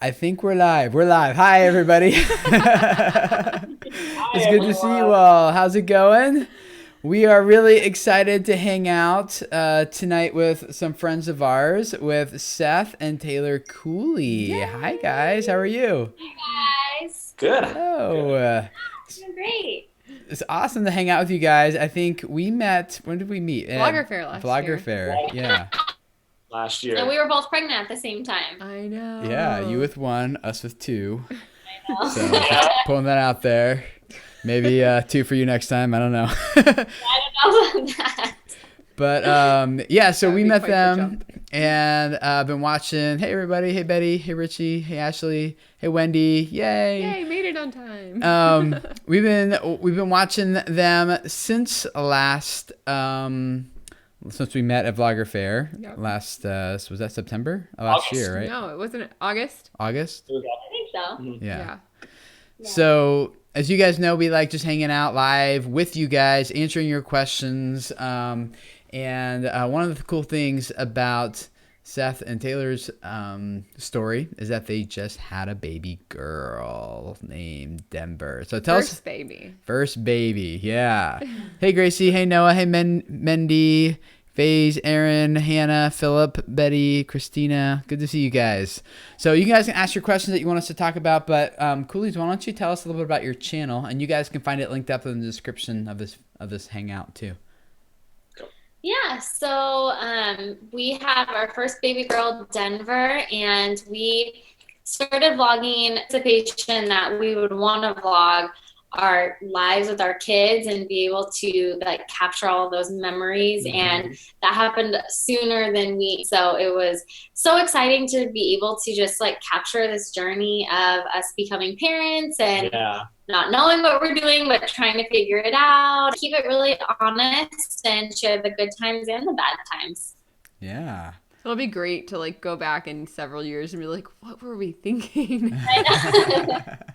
I think we're live. We're live. Hi, everybody. It's good to see you all. How's it going? We are really excited to hang out tonight with some friends of ours, with Seth and Taylor Cooley. Yay. Hi, guys. How are you? Hi, guys. Good. Hello. Doing great. It's awesome to hang out with you guys. I think we met, when did we meet? Vlogger Fair last Vlogger year. Fair, yeah. Last year. And we were both pregnant at the same time. I know. Yeah, you with one, us with two. I know. So just pulling that out there. Maybe two for you next time. I don't know. I don't know about that. But yeah, so That would we be met quite the them jump. and been watching. Hey, everybody. Hey, Betty. Hey, Richie. Hey, Ashley. Hey, Wendy. Yay. Yay, made it on time. We've been watching them since since we met at Vlogger Fair. Yep. Last was that September? Last August. year, right? No, it wasn't August. August? I think so. Yeah. Yeah. So, as you guys know, we like just hanging out live with you guys, answering your questions. And one of the cool things about Seth and Taylor's story is that they just had a baby girl named Denver. So tell First us. baby. First baby, yeah. Hey, Gracie. Hey, Noah. Hey, Mendy. FaZe, Aaron, Hannah, Philip, Betty, Christina. Good to see you guys. So you guys can ask your questions that you want us to talk about, but Coolies, why don't you tell us a little bit about your channel, and you guys can find it linked up in the description of this hangout too. Yeah, so we have our first baby girl, Denver, and we started vlogging anticipation that we would want to vlog our lives with our kids and be able to like capture all of those memories. And that happened sooner than so it was so exciting to be able to just like capture this journey of us becoming parents and not knowing what we're doing, but trying to figure it out, keep it really honest and share the good times and the bad times. Yeah. It'll be great to like go back in several years and be like, what were we thinking?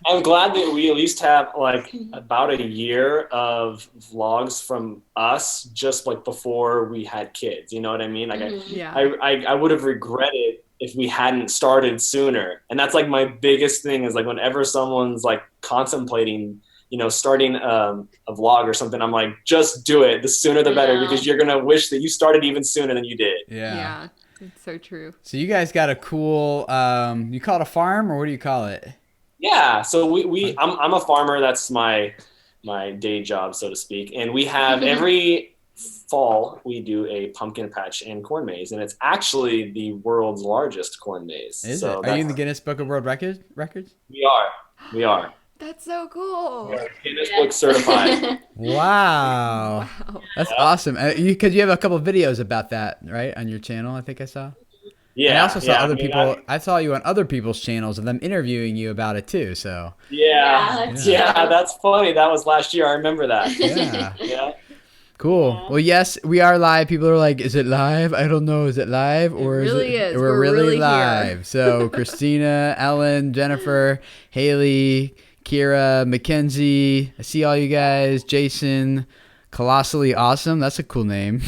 I'm glad that we at least have like about a year of vlogs from us just like before we had kids. You know what I mean? Like Yeah. I would have regretted if we hadn't started sooner. And that's like my biggest thing is like whenever someone's like contemplating, you know, starting a vlog or something, I'm like, just do it. The sooner the better, because you're going to wish that you started even sooner than you did. Yeah. It's so true. So you guys got a cool, you call it a farm, or what do you call it? Yeah. So I'm a farmer. That's my day job, so to speak. And we have every fall we do a pumpkin patch and corn maze, and it's actually the world's largest corn maze. Is it? Are you in the Guinness Book of World Records? We are. That's so cool. We're Guinness Book certified. Wow. That's awesome. Because you have a couple of videos about that, right, on your channel, I think I saw. Yeah. And I also saw other people. I saw you on other people's channels of them interviewing you about it too. So. Yeah, that's funny. That was last year. I remember that. Yeah. Yeah. Cool. Yeah. Well, yes, we are live. People are like, "Is it live?" I don't know. Is it live or really is it? is. We're We're really live. here. So Christina, Ellen, Jennifer, Haley, Kira, Mackenzie. I see all you guys. Jason, Colossally Awesome. That's a cool name.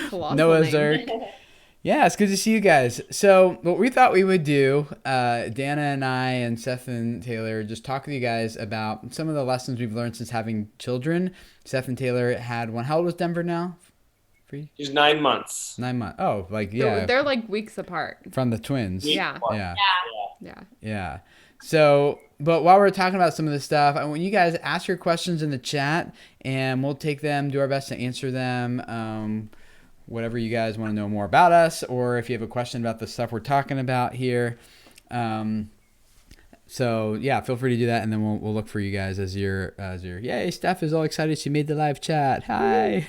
Colossal Noah name. Zerk. Yeah, it's good to see you guys. So what we thought we would do, Dana and I and Seth and Taylor, just talk with you guys about some of the lessons we've learned since having children. Seth and Taylor had one. How old was Denver now? He's 9 months. 9 months. Oh, like, yeah. They're like weeks apart. From the twins. Yeah. Yeah. Yeah. Yeah. So, but while we're talking about some of this stuff, I want you guys to ask your questions in the chat, and we'll take them, do our best to answer them. Whatever you guys want to know more about us, or if you have a question about the stuff we're talking about here. So yeah, feel free to do that, and then we'll look for you guys as your yay. Steph is all excited. She made the live chat. Hi.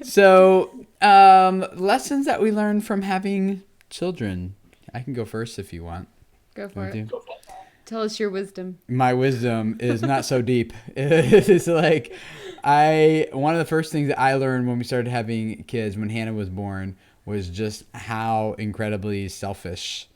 So lessons that we learned from having children. I can go first if you want. Go for it. Do? Tell us your wisdom. My wisdom is not so deep. It's like one of the first things that I learned when we started having kids, when Hannah was born, was just how incredibly selfish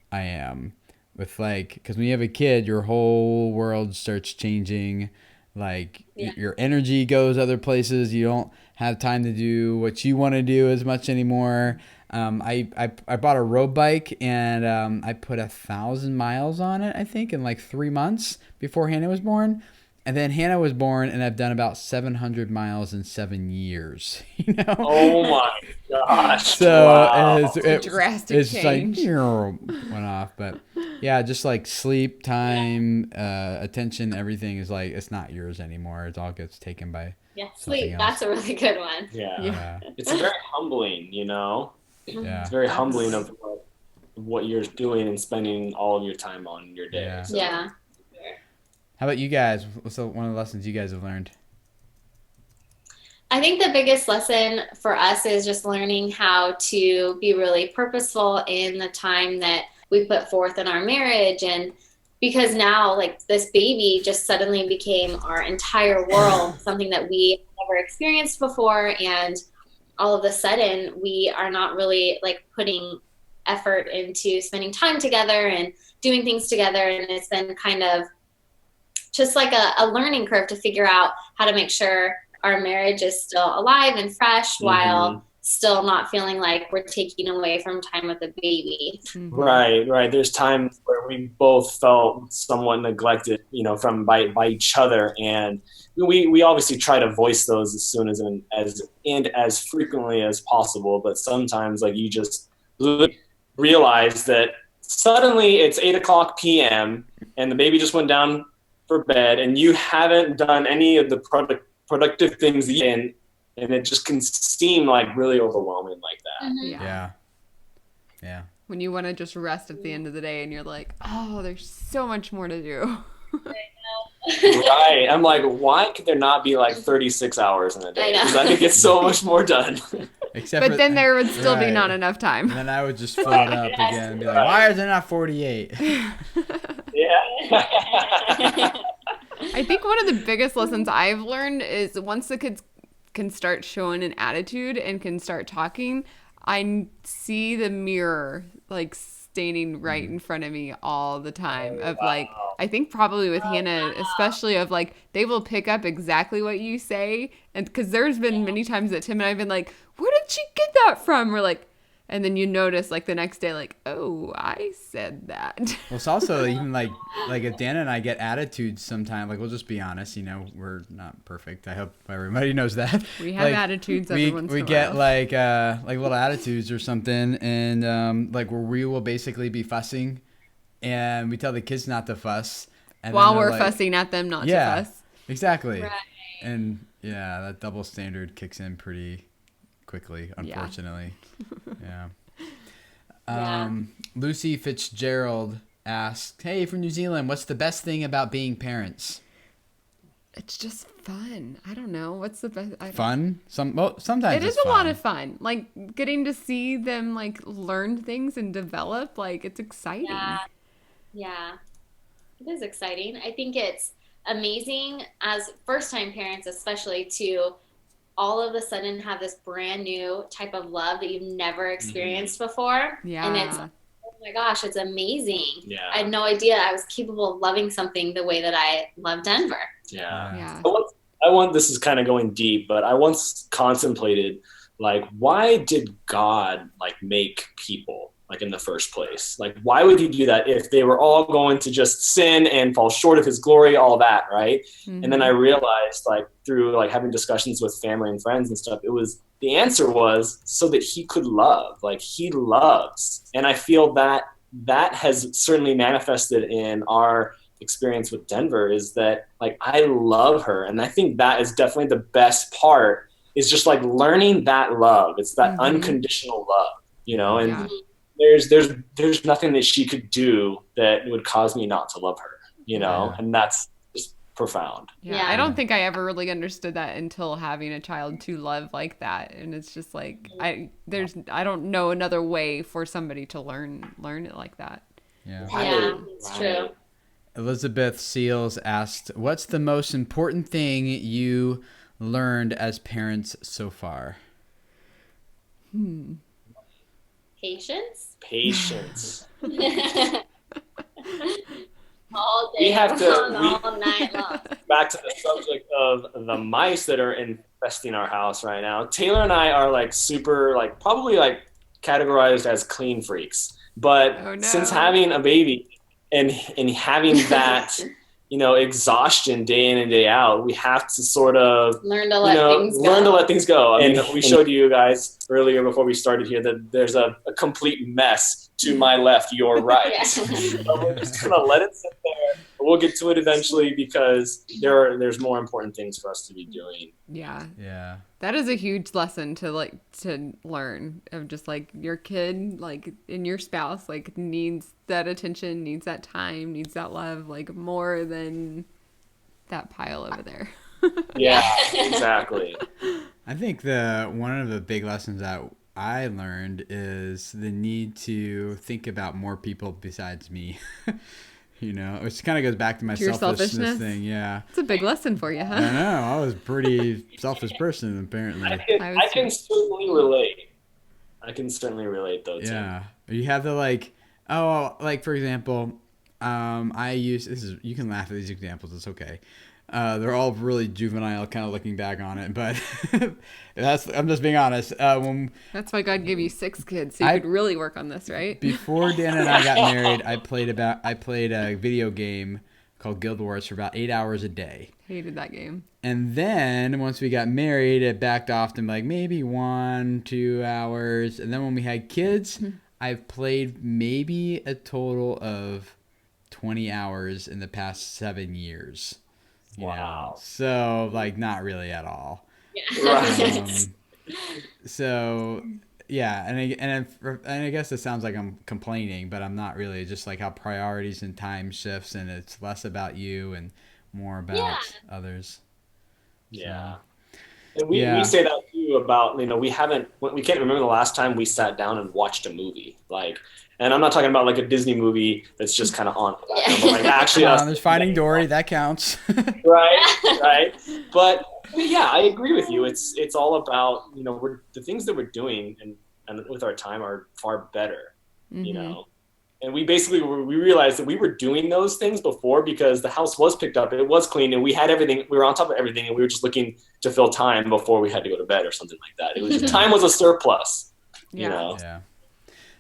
I am. With because when you have a kid, your whole world starts changing. Your energy goes other places. You don't have time to do what you want to do as much anymore. I bought a road bike and I put 1,000 miles on it, I think, in like 3 months before Hannah was born. And then Hannah was born, and I've done about 700 miles in 7 years. You know? Oh my gosh! So Wow. It's a drastic change. Like went off, but yeah, just like sleep, time, attention, everything is like it's not yours anymore. It all gets taken by Sleep. else. That's a really good one. Yeah. It's very humbling, you know. Yeah. It's very humbling of what you're doing and spending all of your time on your day. Yeah. So. Yeah. How about you guys? What's one of the lessons you guys have learned? I think the biggest lesson for us is just learning how to be really purposeful in the time that we put forth in our marriage. And because now, like, this baby just suddenly became our entire world, something that we never experienced before. And all of a sudden, we are not really like putting effort into spending time together and doing things together. And it's been kind of just like a learning curve to figure out how to make sure our marriage is still alive and fresh while still not feeling like we're taking away from time with the baby. Right. There's times where we both felt somewhat neglected, you know, by each other, and we obviously try to voice those as soon as frequently as possible. But sometimes, like, you just realize that suddenly it's 8:00 p.m. and the baby just went down for bed, and you haven't done any of the productive things yet, and it just can seem like really overwhelming like that. Yeah. When you want to just rest at the end of the day and you're like, oh, there's so much more to do. Right. I'm like, why could there not be like 36 hours in a day? Because I could get so much more done. But then there would still be not enough time. And then I would just float up again and be like, why is there not 48? I think one of the biggest lessons I've learned is once the kids can start showing an attitude and can start talking, I see the mirror like standing right in front of me all the time of like, I think probably with Hannah, especially of like, they will pick up exactly what you say. And because there's been many times that Tim and I have been like, where did she get that from? We're like, and then you notice like the next day, like, oh, I said that. Well, it's also even like if Dana and I get attitudes sometimes, like we'll just be honest, you know, we're not perfect. I hope everybody knows that. We have attitudes every once in a while. We get like little attitudes or something, and like where we will basically be fussing, and we tell the kids not to fuss. And while we're fussing at them not to fuss. Exactly. Right. And yeah, that double standard kicks in pretty quickly, unfortunately. Yeah. Lucy Fitzgerald asked, hey, from New Zealand, what's the best thing about being parents? It's just fun. I don't know. What's the best? Fun? Sometimes it is a lot of fun. Like getting to see them like learn things and develop. Like it's exciting. Yeah. It is exciting. I think it's amazing as first-time parents, especially to all of a sudden have this brand new type of love that you've never experienced before. Yeah. And it's, oh my gosh, it's amazing. Yeah. I had no idea I was capable of loving something the way that I love Denver. Yeah. This is kind of going deep, but I once contemplated, like, why did God, like, make people? Like in the first place, like why would he do that if they were all going to just sin and fall short of his glory, all that, right? And then I realized, like through like having discussions with family and friends and stuff, the answer was so that he could love, like he loves. And I feel that has certainly manifested in our experience with Denver, is that like I love her, and I think that is definitely the best part, is just like learning that love. It's that unconditional love, you know, and there's nothing that she could do that would cause me not to love her, you know, and that's just profound. Yeah, I don't think I ever really understood that until having a child to love like that, and it's just like I don't know another way for somebody to learn it like that. Yeah, it's true. Elizabeth Seals asked, "What's the most important thing you learned as parents so far?" Patience. All day, we have to all night long. Back to the subject of the mice that are infesting our house right now. Taylor and I are like super, like probably like categorized as clean freaks. But Oh, no. since having a baby and having that, exhaustion day in and day out, we have to sort of learn to let things go. I mean, we showed you guys earlier before we started here that there's a complete mess to my left, your right. So we're just gonna let it sit there. We'll get to it eventually because there's more important things for us to be doing. Yeah. Yeah. That is a huge lesson to learn, of just like your kid, like, and your spouse, like, needs that attention, needs that time, needs that love, like, more than that pile over there. Yeah, exactly. I think one of the big lessons that I learned is the need to think about more people besides me. Which kind of goes back to my your selfishness thing. Yeah. It's a big lesson for you, huh? I know. I was a pretty selfish person, apparently. I can certainly relate. I can certainly relate, though, too. Yeah. You have to, like, for example, you can laugh at these examples. It's okay. They're all really juvenile, kind of looking back on it, but I'm just being honest. That's why God gave you 6 kids, so you could really work on this, right? Before Dan and I got married, I played a video game called Guild Wars for about 8 hours a day. Hated that game. And then once we got married, it backed off to like maybe 1-2 hours. And then when we had kids, I've played maybe a total of 20 hours in the past 7 years. Wow. So, like, not really at all. Yeah. So, yeah, and I guess it sounds like I'm complaining, but I'm not really. Just like how priorities and time shifts, and it's less about you and more about others. Yeah. And we say that too about, we can't remember the last time we sat down and watched a movie. Like, and I'm not talking about like a Disney movie that's just kind of on. But like actually, there's Finding Dory, that counts. right. But yeah, I agree with you. It's all about, the things that we're doing and with our time are far better, And we realized that we were doing those things before because the house was picked up, it was clean, and we had everything. We were on top of everything, and we were just looking to fill time before we had to go to bed or something like that. It was time was a surplus. Yeah.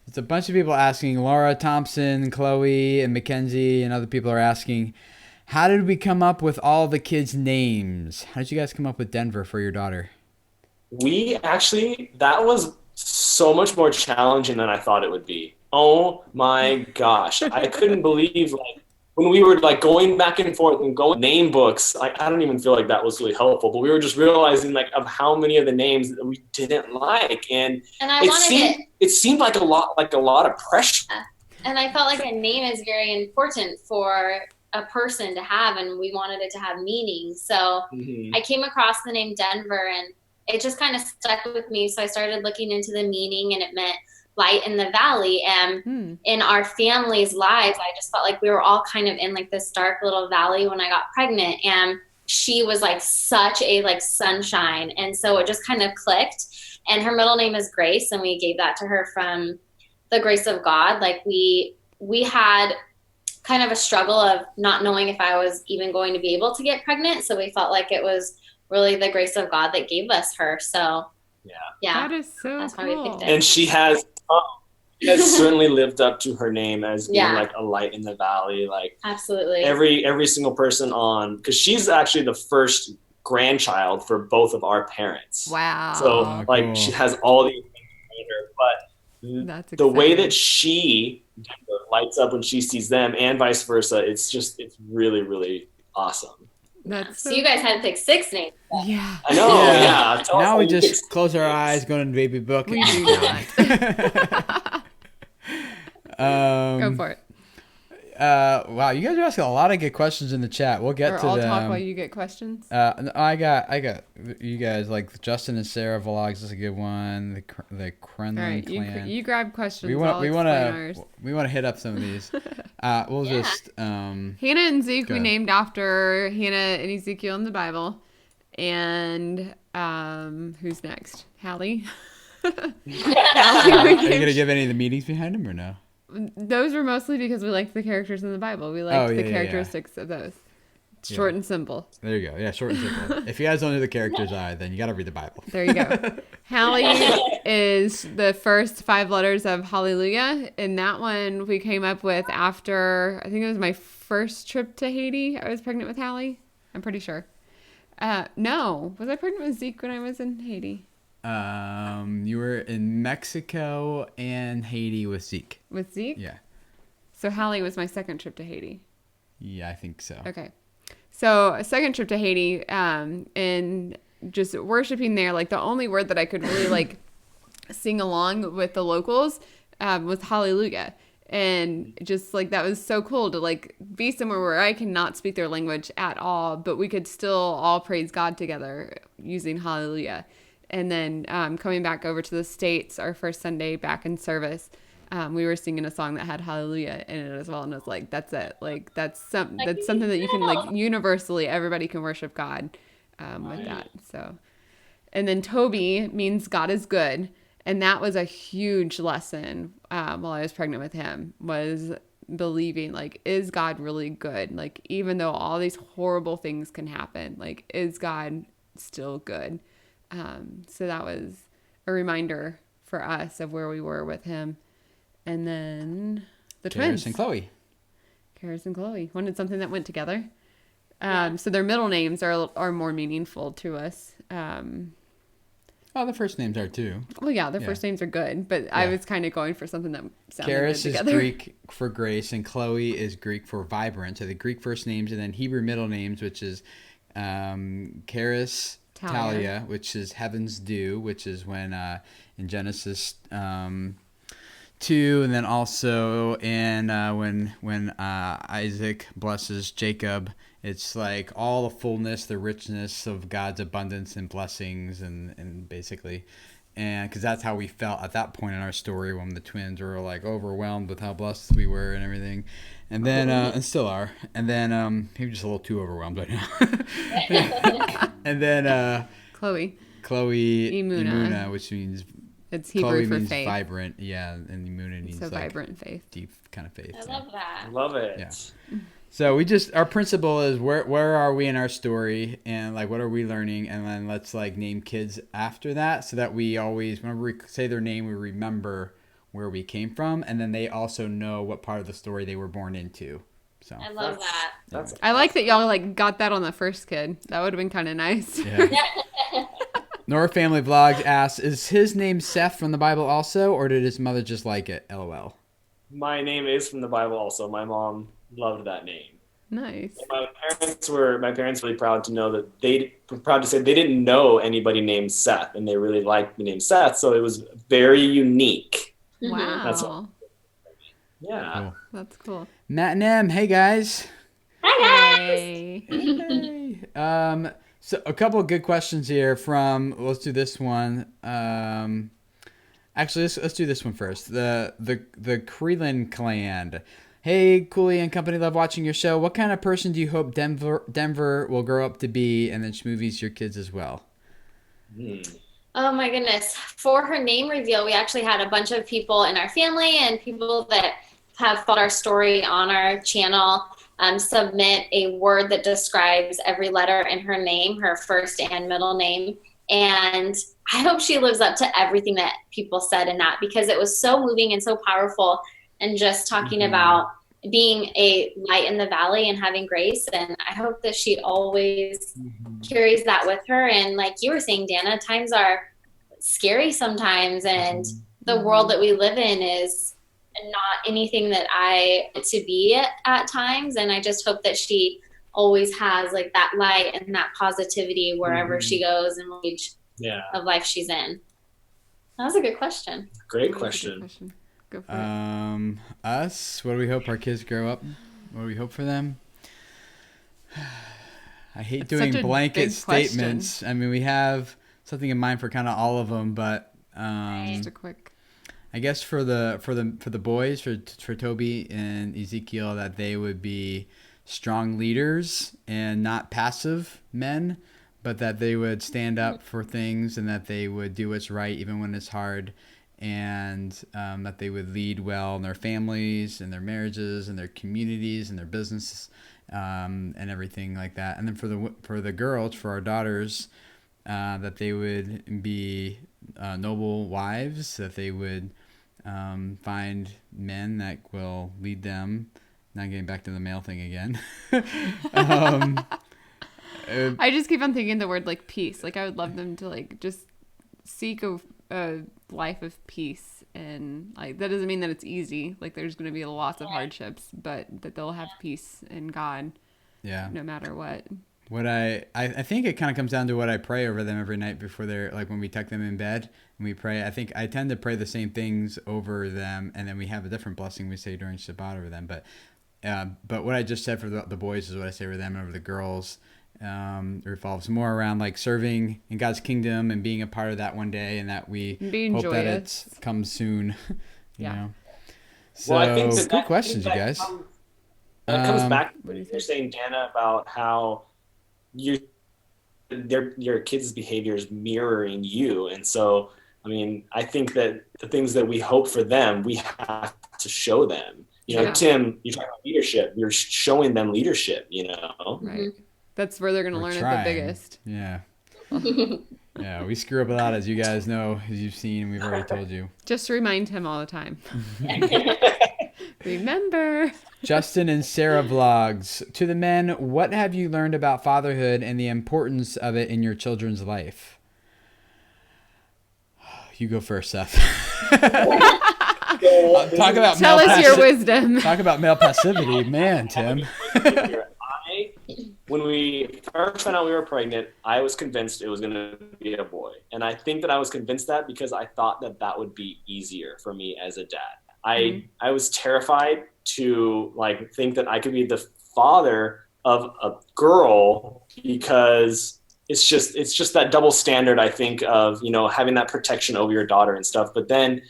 It's a bunch of people asking. Laura Thompson, Chloe, and Mackenzie, and other people are asking, how did we come up with all the kids' names? How did you guys come up with Denver for your daughter? That was so much more challenging than I thought it would be. Oh my gosh. I couldn't believe, like, when we were like going back and forth and going name books, I don't even feel like that was really helpful, but we were just realizing like of how many of the names that we didn't like. And it seemed like a lot of pressure. And I felt like a name is very important for a person to have, and we wanted it to have meaning. So I came across the name Denver, and it just kind of stuck with me. So I started looking into the meaning, and it meant light in the valley. And in our family's lives, I just felt like we were all kind of in like this dark little valley when I got pregnant, and she was like such a like sunshine. And so it just kind of clicked, and her middle name is Grace, and we gave that to her from the grace of God. Like we had kind of a struggle of not knowing if I was even going to be able to get pregnant. So we felt like it was really the grace of God that gave us her. So yeah, that is so that's cool. why we picked it. And she has certainly lived up to her name as being like a light in the valley. Like absolutely every single person on, because she's actually the first grandchild for both of our parents. Wow. So like cool. She has all these things behind her, but that's the way that she lights up when she sees them and vice versa, it's really, really awesome. So you guys had to pick 6 names. Yeah. I know. Yeah. Now we just close our eyes, go to the baby book. We do not. Go for it. Wow, you guys are asking a lot of good questions in the chat. We'll get to I'll them. talk while you get questions. I got you guys, like Justin and Sarah vlogs is a good one. The Krenlin right, clan. You grab questions. We want to hit up some of these. We'll just Hannah and Zeke we named after Hannah and Ezekiel in the Bible. And who's next? Hallie. Are you gonna give any of the meanings behind them or no? Those were mostly because we liked the characters in the Bible. We liked the characteristics of those. Short and simple. There you go. Yeah, short and simple. If you guys don't know who the characters are, then you got to read the Bible. There you go. Hallie is the first 5 letters of Hallelujah. And that one we came up with after, I think it was my first trip to Haiti. I was pregnant with Hallie. I'm pretty sure. No. Was I pregnant with Zeke when I was in Haiti? You were in Mexico and Haiti with Zeke. With Zeke? Yeah. So Hallie was my second trip to Haiti. Yeah, I think so. Okay. So a second trip to Haiti, and just worshiping there, like the only word that I could really like sing along with the locals was Hallelujah. And just like that was so cool to like be somewhere where I cannot speak their language at all, but we could still all praise God together using Hallelujah. And then coming back over to the States, our first Sunday back in service, we were singing a song that had Hallelujah in it as well. And I was like, that's it. Like, that's something that you can, like, universally, everybody can worship God with that. So, and then Toby means God is good. And that was a huge lesson while I was pregnant with him, was believing, like, is God really good? Like, even though all these horrible things can happen, like, is God still good? So that was a reminder for us of where we were with him. And then the twins. Karis and Chloe. Karis and Chloe. Wanted something that went together. So their middle names are more meaningful to us. Oh, the first names are too. Well, yeah, their first names are good, but I was kind of going for something that sounded Karis good is together. Greek for grace, and Chloe is Greek for vibrant. So the Greek first names and then Hebrew middle names, which is Karis, Talia, which is heaven's dew, which is when in Genesis 2, and then also in when Isaac blesses Jacob, it's like all the fullness, the richness of God's abundance and blessings, and basically, and because that's how we felt at that point in our story when the twins were like overwhelmed with how blessed we were and everything, and then and still are, and then maybe just a little too overwhelmed right now, and then Chloe, Imuna, which means it's Hebrew Chloe for means faith. Vibrant, yeah, and Imuna means So like vibrant faith. deep kind of faith. I love that. Love it. Yeah. So our principle is where are we in our story, and like what are we learning, and then let's like name kids after that, so that we always, whenever we say their name, we remember where we came from, and then they also know what part of the story they were born into. So I love that. That's I like that y'all like got that on the first kid. That would have been kind of nice. yeah. Nora Family Vlogs asks, is his name Seth from the Bible also, or did his mother just like it? LOL. My name is from the Bible also. My mom loved that name. Nice. My parents were really proud to know that they were proud to say they didn't know anybody named Seth, and they really liked the name Seth, so it was very unique. Wow. That's Yeah. Cool. That's cool. Matt and Em, hey guys. Hi guys. Hey. Hey. So a couple of good questions here from, let's do this one. Actually, let's do this one first. The Creelan clan. Hey, Cooley and company, love watching your show. What kind of person do you hope Denver will grow up to be, and then schmoovies your kids as well? Oh my goodness. For her name reveal, we actually had a bunch of people in our family and people that have followed our story on our channel submit a word that describes every letter in her name, her first and middle name. And I hope she lives up to everything that people said in that, because it was so moving and so powerful, and just talking about being a light in the valley and having grace. And I hope that she always carries that with her. And like you were saying, Dana, times are scary sometimes, and the world that we live in is not anything that I to be at times. And I just hope that she always has like that light and that positivity wherever she goes and stage of life she's in. That was a good question. Great question. Go for it. Us, what do we hope our kids grow up? What do we hope for them? I hate It's doing such a blanket big statements. I mean, we have something in mind for kind of all of them, but Just a quick. I guess for the boys, for Toby and Ezekiel, that they would be strong leaders and not passive men, but that they would stand up for things, and that they would do what's right even when it's hard, and that they would lead well in their families and their marriages and their communities and their businesses, and everything like that. And then for the girls, for our daughters, that they would be noble wives, that they would find men that will lead them. Not getting back to the male thing again. I just keep on thinking the word like peace. Like I would love them to like just seek a life of peace, and like that doesn't mean that it's easy. Like there's going to be lots of hardships, but that they'll have peace in God. Yeah. No matter what. What I think it kind of comes down to what I pray over them every night before they're like when we tuck them in bed and we pray. I think I tend to pray the same things over them, and then we have a different blessing we say during Shabbat over them. But what I just said for the boys is what I say over them, and over the girls. Revolves more around like serving in God's kingdom and being a part of that one day, and that we being hope joyous. that it comes soon. you know. So well, I think good questions, you guys. That comes back to what do you what you're saying, Dana, about how your kids' behavior is mirroring you. And so, I mean, I think that the things that we hope for them, we have to show them. You know, Yeah. Tim, you talk about leadership. You're showing them leadership, you know? Right. That's where they're going to We're learn trying. it the biggest. Yeah. Yeah, we screw up a lot, as you guys know, as you've seen, we've already told you. Just remind him all the time. Remember. Justin and Sarah vlogs. To the men, what have you learned about fatherhood and the importance of it in your children's life? You go first, Seth. Talk about Tell male us your passi- wisdom. Talk about male passivity, man, Tim. When we first found out we were pregnant, I was convinced it was going to be a boy. And I think that I was convinced that because I thought that that would be easier for me as a dad. I was terrified to like think that I could be the father of a girl because it's just that double standard, I think, of, you know, having that protection over your daughter and stuff. But then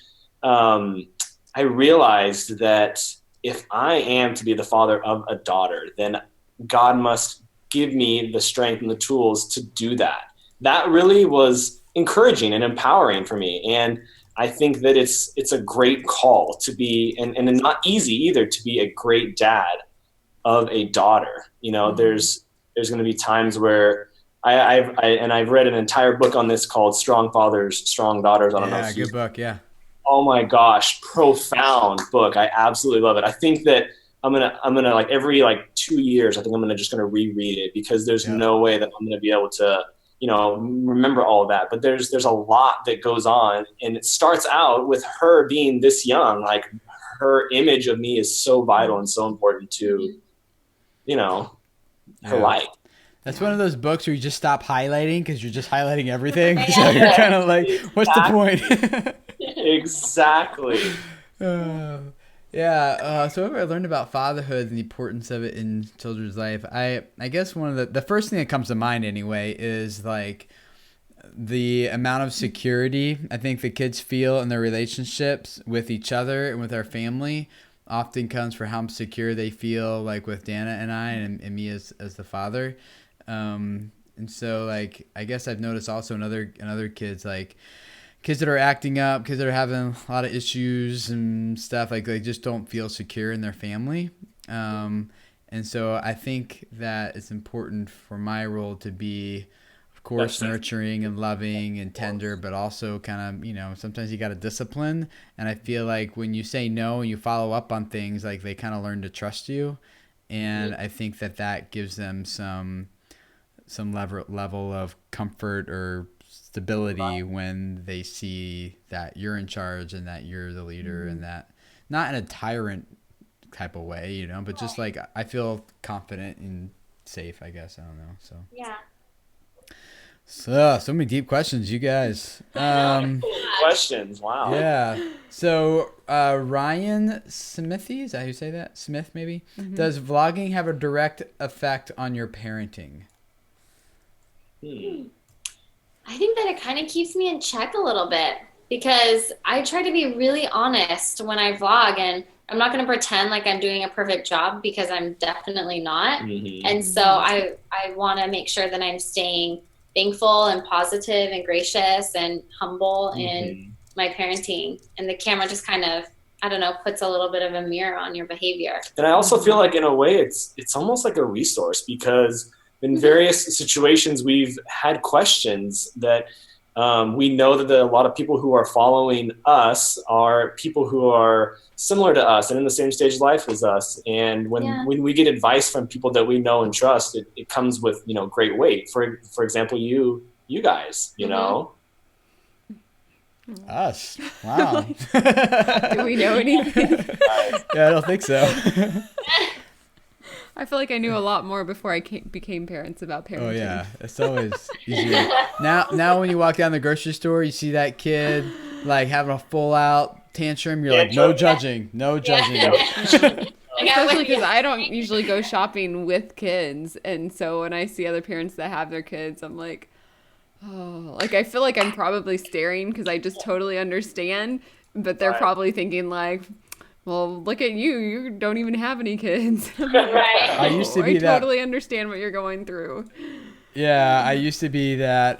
I realized that if I am to be the father of a daughter, then God must give me the strength and the tools to do that. That really was encouraging and empowering for me. And I think that it's a great call to be, and not easy either, to be a great dad of a daughter. You know, there's going to be times where I've read an entire book on this called Strong Fathers, Strong Daughters. I don't know. Yeah, good book, yeah. Oh my gosh, profound book. I absolutely love it. I think that I'm gonna like every like 2 years, I think I'm gonna reread it because there's no way that I'm gonna be able to, you know, remember all of that. But there's a lot that goes on, and it starts out with her being this young. Like her image of me is so vital and so important to, you know, her life. That's one of those books where you just stop highlighting because you're just highlighting everything. So you're kind of like, what's the point? Exactly. So what I learned about fatherhood and the importance of it in children's life, I guess one of the first thing that comes to mind anyway is like the amount of security I think the kids feel in their relationships with each other and with our family often comes from how secure they feel like with Dana and I and me as the father. And so like I guess I've noticed also in other kids, like kids that are acting up, kids that are having a lot of issues and stuff, like they just don't feel secure in their family. And so I think that it's important for my role to be, of course, nurturing and loving and tender, but also kind of, you know, sometimes you got to discipline. And I feel like when you say no and you follow up on things, like they kind of learn to trust you. And I think that gives them some level of comfort or stability when they see that you're in charge and that you're the leader and that not in a tyrant type of way, you know, but just like I feel confident and safe, I guess. I don't know. So Yeah. So many deep questions, you guys. Questions. Wow. Yeah. So Ryan Smithy, is that how you say that? Smith, maybe? Does vlogging have a direct effect on your parenting? I think that it kind of keeps me in check a little bit because I try to be really honest when I vlog, and I'm not going to pretend like I'm doing a perfect job because I'm definitely not. And so I want to make sure that I'm staying thankful and positive and gracious and humble in my parenting. And the camera just kind of, I don't know, puts a little bit of a mirror on your behavior. And I also feel like in a way it's almost like a resource, because in various situations we've had questions that we know that a lot of people who are following us are people who are similar to us and in the same stage of life as us. And when we get advice from people that we know and trust, it comes with, great weight. For example, you guys, know. Us. Wow. Do we know anything? Yeah, I don't think so. I feel like I knew a lot more before I became parents about parenting. Oh yeah, it's always easier. Now when you walk down the grocery store, you see that kid like having a full out tantrum. You're like, no judging, no judging. Especially because I don't usually go shopping with kids, and so when I see other parents that have their kids, I'm like, oh, like I feel like I'm probably staring because I just totally understand, but they're probably thinking like, well, look at you. You don't even have any kids. Right. I used to be I totally understand what you're going through. Yeah, I used to be that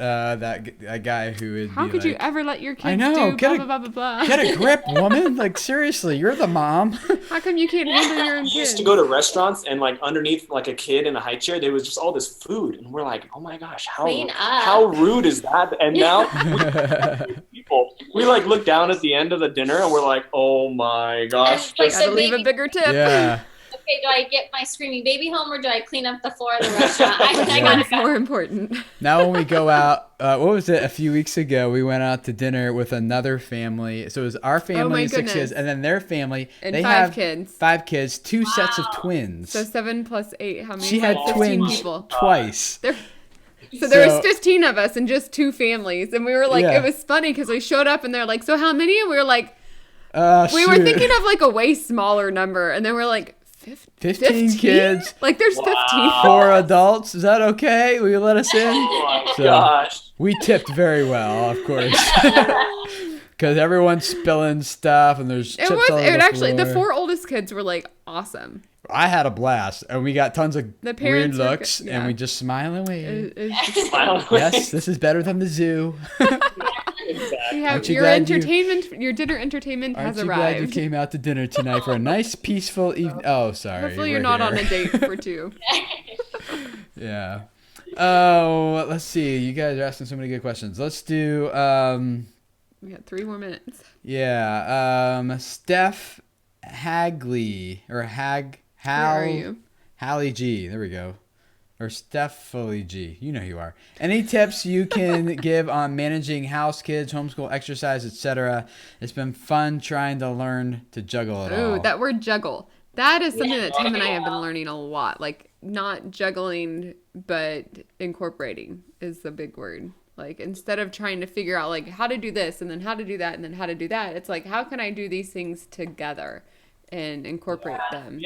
guy who would. How be could like, you ever let your kids I know, do blah, blah, blah, blah, blah? Get a grip, woman. Like seriously, you're the mom. How come you can't handle your own We kids? used to go to restaurants and like underneath like a kid in a high chair, there was just all this food, and we're like, oh my gosh, Clean up. how rude is that? And now we like look down at the end of the dinner and we're like, oh my gosh. Like Gotta the leave a baby- bigger tip. Yeah. Okay, do I get my screaming baby home or do I clean up the floor of the restaurant? I gotta What's go. more important? Now when we go out, what was it? A few weeks ago, we went out to dinner with another family. So it was our family my and 6 goodness. kids, and then their family. And they 5 have kids. 5 kids, 2 sets of twins. So 7 plus 8, how many? She had 15 twins people. twice. So there was 15 of us and just 2 families. And we were like, Yeah. it was funny because we showed up and they're like, so how many? And we were like, we were shoot. thinking of like a way smaller number. And then we're like, 15 kids. Like there's 15. 4 adults. Is that okay? Will you let us in? Oh my So- gosh. We tipped very well, of course. Because everyone's spilling stuff and there's chips all over the Actually, the floor. 4 oldest kids were like awesome. I had a blast, and we got tons of The weird parents were looks, good, and yeah. we just smile and wave. It was just- Smile. Yes, this is better than the zoo. Exactly. you have Aren't you your glad you- entertainment, your dinner entertainment Aren't has you glad you arrived. came out to dinner tonight for a nice, peaceful evening? Oh, sorry. Hopefully we're you're not on here. a date for 2. Yeah. Oh, let's see. You guys are asking so many good questions. Let's do. We got 3 more minutes. Yeah. Steph Hagley or Where are you? Hallie G. There we go. Or Stephanie G. You know who you are. Any tips you can give on managing house, kids, homeschool, exercise, etc.? It's been fun trying to learn to juggle it all. Ooh, that word juggle. That is something that Tim and I have been learning a lot. Like not juggling, but incorporating is the big word. Like instead of trying to figure out like how to do this and then how to do that and then how to do that, it's like how can I do these things together and incorporate them?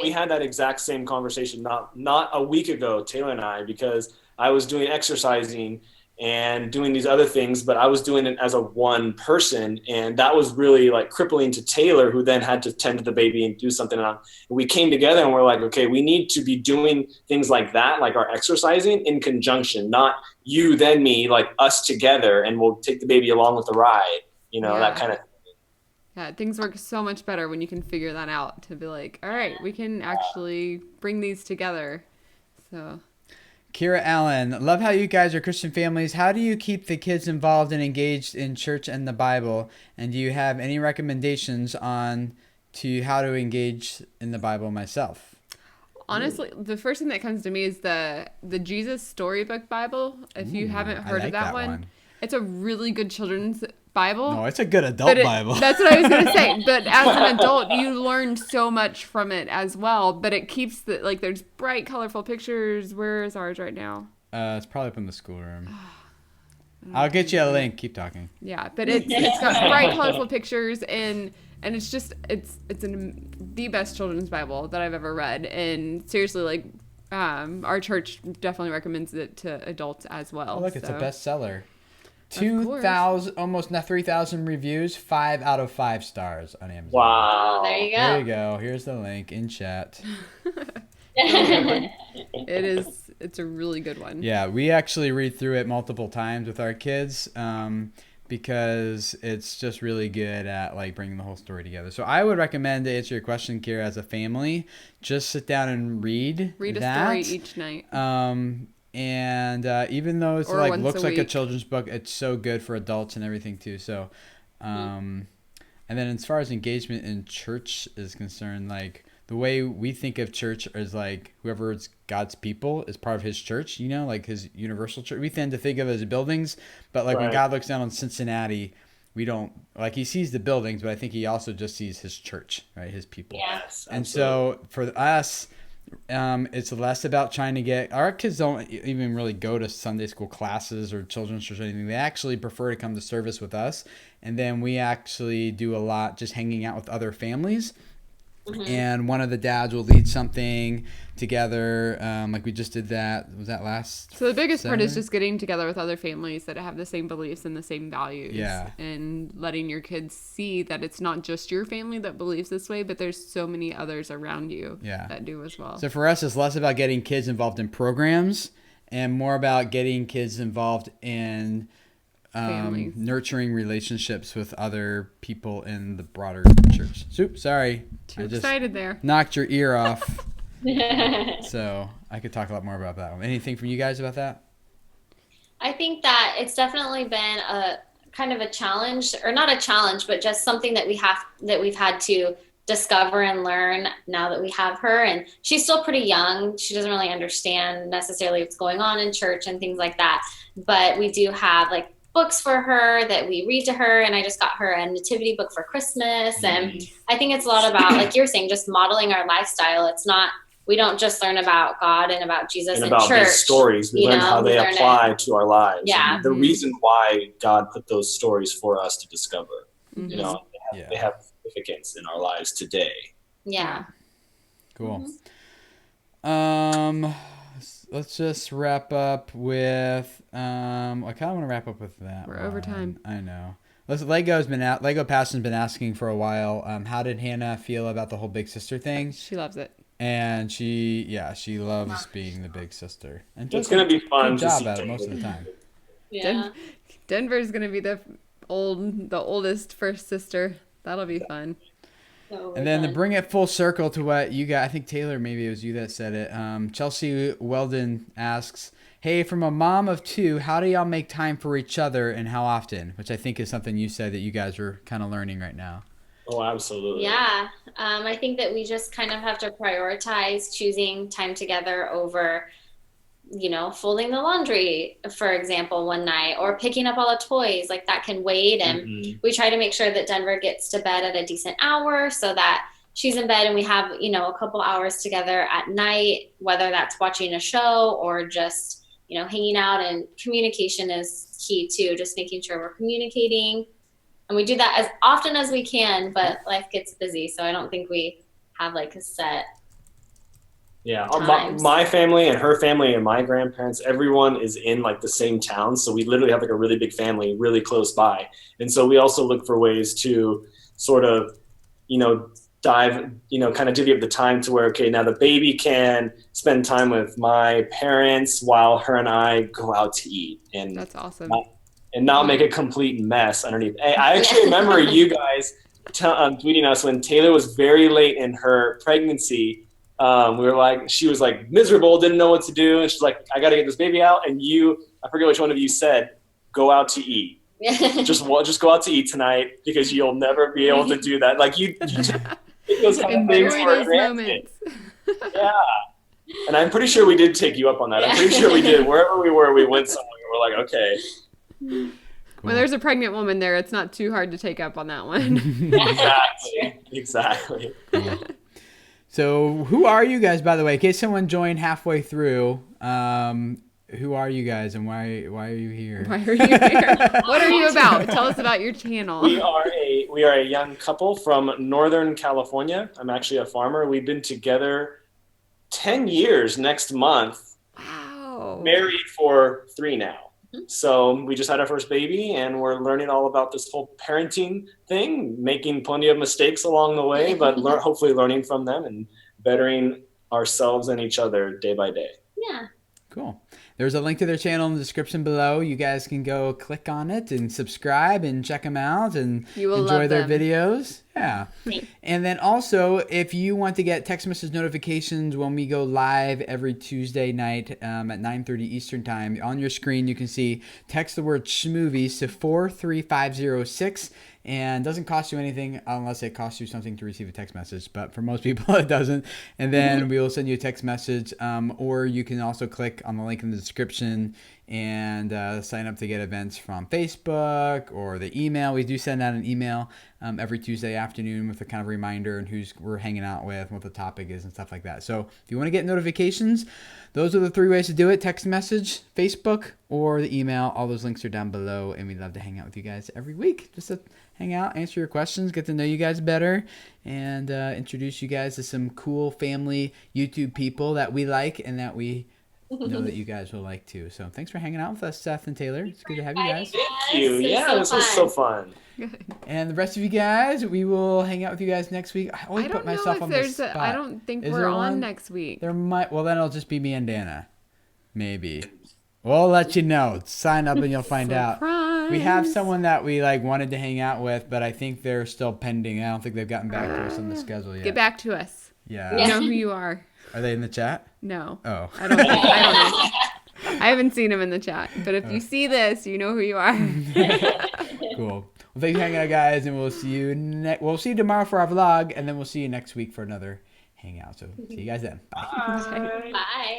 We had that exact same conversation not a week ago, Taylor and I, because I was doing exercising and doing these other things, but I was doing it as a one person, and that was really like crippling to Taylor, who then had to tend to the baby and do something. And we came together and we're like, okay, we need to be doing things like that, like our exercising in conjunction, not you then me, like us together, and we'll take the baby along with the ride, that kind of. Yeah, things work so much better when you can figure that out to be like, all right, we can actually bring these together. So, Kira Allen, love how you guys are Christian families. How do you keep the kids involved and engaged in church and the Bible? And do you have any recommendations on to how to engage in the Bible myself? honestly, the first thing that comes to me is the Jesus Storybook Bible. If you haven't I heard like of that that one, one. it's a really good children's Bible. No, it's a good adult But Bible. that's what I was gonna say. But as an adult, you learn so much from it as well. But it keeps there's bright, colorful pictures. Where is ours right now? It's probably up in the schoolroom. I'll get you a link. Keep talking. Yeah, but it's got bright, colorful pictures and it's just the best children's Bible that I've ever read. And seriously, our church definitely recommends it to adults as well. Oh, look, it's a bestseller. course. 2,000, almost 3,000 reviews, 5 out of 5 stars on Amazon. Wow. There you go. There you go. Here's the link in chat. It's a really good one. Yeah, we actually read through it multiple times with our kids because it's just really good at like bringing the whole story together. So I would recommend, to answer your question, Kira, as a family, just sit down and read a that. story each night. And even though it's Or like once looks a like a week. children's book, it's so good for adults and everything too. So, and then as far as engagement in church is concerned, like the way we think of church is like whoever is God's people is part of his church, you know, like his universal church. We tend to think of it as buildings, but like when Right. God looks down on Cincinnati, we don't like, he sees the buildings, but I think he also just sees his church, right? His people. Yes, And absolutely. so for us, it's less about trying to get, our kids don't even really go to Sunday school classes or children's church or anything. They actually prefer to come to service with us. And then we actually do a lot just hanging out with other families. And one of the dads will lead something together. Like we just did that. Was that last? So the biggest part is Saturday? just getting together with other families that have the same beliefs and the same values. Yeah. And letting your kids see that it's not just your family that believes this way, but there's so many others around you Yeah. that do as well. So for us, it's less about getting kids involved in programs and more about getting kids involved in Families. nurturing relationships with other people in the broader church. Sorry. Too I just excited there. knocked your ear off. So I could talk a lot more about that one. Anything from you guys about that? I think that it's definitely been a kind of a challenge, or not a challenge, but just something that we've had to discover and learn now that we have her. And she's still pretty young. She doesn't really understand necessarily what's going on in church and things like that. But we do have like books for her that we read to her. And I just got her a nativity book for Christmas. And I think it's a lot about, like you're saying, just modeling our lifestyle. It's not, we don't just learn about God and about Jesus And in about church. these stories. We learn how they learn apply to our lives. Yeah. And the reason why God put those stories for us to discover, you know, they have significance in our lives today. Yeah. Cool. Let's just wrap up with I kind of want to wrap up with that. We're over time. I know. Lego Passion's been asking for a while. How did Hannah feel about the whole big sister thing? She loves it. And she loves being the big sister. And It's going to be fun good to job see at it most of the Taylor. time. Yeah. Denver's gonna be the oldest first sister. That'll be fun. So And then to fun. bring it full circle to what you got, I think Taylor, maybe it was you that said it. Chelsea Weldon asks, "Hey, from a mom of two, how do y'all make time for each other and how often?" Which I think is something you said that you guys are kind of learning right now. Oh, absolutely. Yeah. I think that we just kind of have to prioritize choosing time together over, folding the laundry, for example, one night, or picking up all the toys. Like that can wait. And we try to make sure that Denver gets to bed at a decent hour so that she's in bed and we have, a couple hours together at night, whether that's watching a show or just, hanging out. And communication is key too, just making sure we're communicating. And we do that as often as we can, but life gets busy. So I don't think we have like a set. Yeah, times. my family and her family and my grandparents, everyone is in like the same town. So we literally have like a really big family really close by. And so we also look for ways to sort of, dive, kind of divvy up the time to where, okay, now the baby can spend time with my parents while her and I go out to eat. And That's awesome. not make a complete mess underneath. I actually remember you guys tweeting us when Taylor was very late in her pregnancy. She was like miserable, didn't know what to do. And she's like, I got to get this baby out. And I forget which one of you said, go out to eat. just go out to eat tonight because you'll never be able to do that. Like you just take those kind of things Enjoy for those granted. moments. Yeah. And I'm pretty sure we did take you up on that. I'm pretty sure we did. Wherever we were, we went somewhere. We're like, okay. When there's a pregnant woman there, it's not too hard to take up on that one. Exactly. Cool. So who are you guys, by the way? In case someone joined halfway through, who are you guys and why are you here? Why are you here? What are you about? Tell us about your channel. We are a young couple from Northern California. I'm actually a farmer. We've been together 10 years next month. Wow. Married for 3 now. So we just had our first baby and we're learning all about this whole parenting thing, making plenty of mistakes along the way, but hopefully learning from them and bettering ourselves and each other day by day. Yeah. Cool. there's a link to their channel in the description below. You guys can go click on it and subscribe and check them out and You will enjoy love their them. videos. Yeah. And then also, if you want to get text message notifications when we go live every Tuesday night at 9:30 Eastern Time, on your screen you can see text the word schmovies to 43506. And doesn't cost you anything unless it costs you something to receive a text message. But for most people, it doesn't. And then we will send you a text message. Or you can also click on the link in the description and sign up to get events from Facebook or the email. We do send out an email every Tuesday afternoon with a kind of reminder and who's we're hanging out with, what the topic is and stuff like that. So if you want to get notifications, those are the 3 ways to do it: text message, Facebook, or the email. All those links are down below, and we'd love to hang out with you guys every week. Just to hang out, answer your questions, get to know you guys better, and introduce you guys to some cool family YouTube people that we like and that we know that you guys will like too. So thanks for hanging out with us, Seth and Taylor. It's good to have you guys. Thank you. Yeah, this was so fun. And the rest of you guys, we will hang out with you guys next week. I always I put don't know myself if on the there's spot. I don't think Is we're there on one? next week. There might. Well, then it'll just be me and Dana. Maybe. We'll let you know. Sign up and you'll find out. We have Surprise. someone that we wanted to hang out with, but I think they're still pending. I don't think they've gotten back to us on the schedule yet. Get back to us. Yeah. You know who you are. Are they in the chat? No. Oh. I don't know. I haven't seen him in the chat, but if you see this, you know who you are. Cool. Well, thanks for hanging out, guys, and we'll see you we'll see you tomorrow for our vlog, and then we'll see you next week for another hangout. So see you guys then. Bye. Bye. Bye.